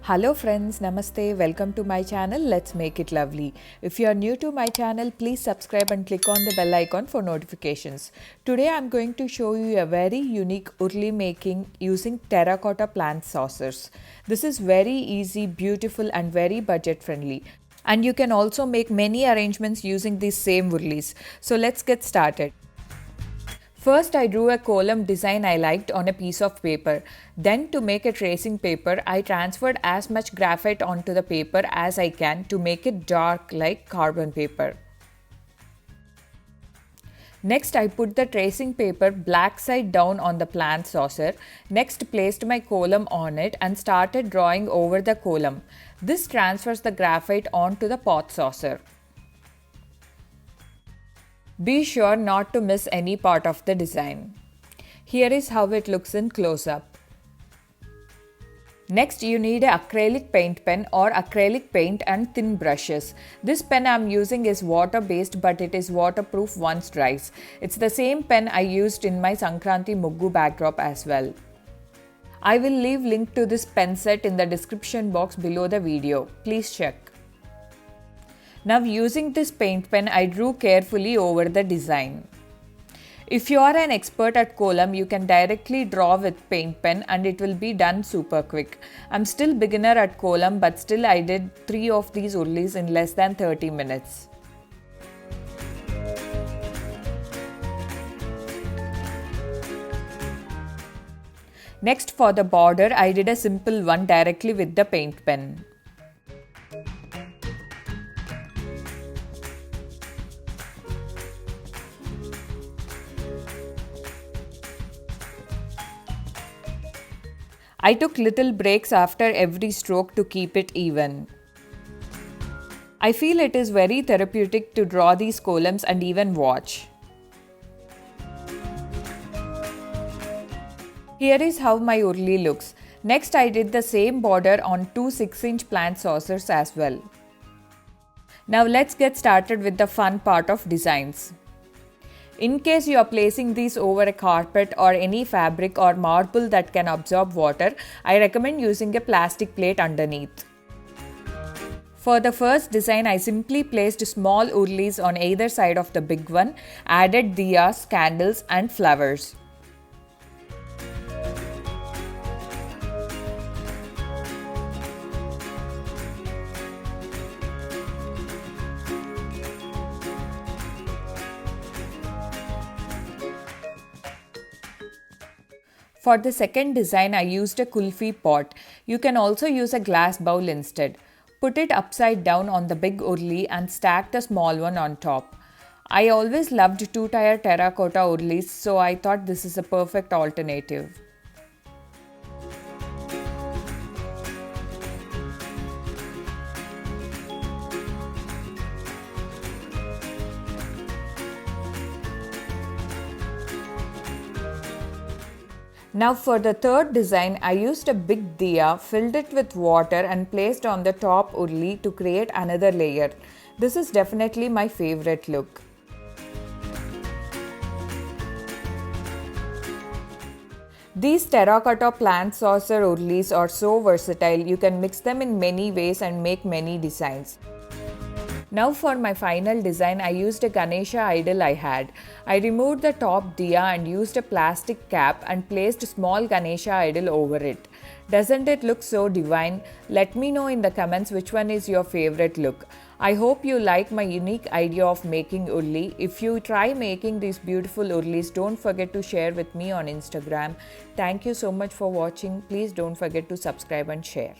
Hello friends, Namaste, welcome to my channel. Let's make it lovely. If you are new to my channel, please subscribe and click on the bell icon for notifications. Today I am going to show you a very unique urli making using terracotta plant saucers. This is very easy, beautiful and very budget friendly. And you can also make many arrangements using these same urlis. So let's get started. First, I drew a column design I liked on a piece of paper. Then, to make a tracing paper, I transferred as much graphite onto the paper as I can to make it dark like carbon paper. Next, I put the tracing paper black side down on the plant saucer. Next, placed my column on it and started drawing over the column. This transfers the graphite onto the pot saucer. Be sure not to miss any part of the design. Here is how it looks in close-up. Next, you need an acrylic paint pen or acrylic paint and thin brushes. This pen I am using is water-based, but it is waterproof once dries. It's the same pen I used in my Sankranti Muggu backdrop as well. I will leave link to this pen set in the description box below the video. Please check. Now using this paint pen, I drew carefully over the design. If you are an expert at column, you can directly draw with paint pen and it will be done super quick. I'm still beginner at column, but still I did 3 of these urlis in less than 30 minutes. Next, for the border, I did a simple one directly with the paint pen. I took little breaks after every stroke to keep it even. I feel it is very therapeutic to draw these columns and even watch. Here is how my urli looks. Next, I did the same border on 2 6-inch plant saucers as well. Now let's get started with the fun part of designs. In case you are placing these over a carpet or any fabric or marble that can absorb water, I recommend using a plastic plate underneath. For the first design, I simply placed small urlis on either side of the big one, added diyas, candles and flowers. For the second design, I used a kulfi pot. You can also use a glass bowl instead. Put it upside down on the big urli and stack the small one on top. I always loved 2-tier terracotta urlis, so I thought this is a perfect alternative. Now for the third design, I used a big diya, filled it with water and placed on the top urli to create another layer. This is definitely my favorite look. These terracotta plant saucer urlis are so versatile, you can mix them in many ways and make many designs. Now for my final design, I used a Ganesha idol I had. I removed the top diya and used a plastic cap and placed a small Ganesha idol over it. Doesn't it look so divine? Let me know in the comments which one is your favorite look. I hope you like my unique idea of making urli. If you try making these beautiful urlis, don't forget to share with me on Instagram. Thank you so much for watching. Please don't forget to subscribe and share.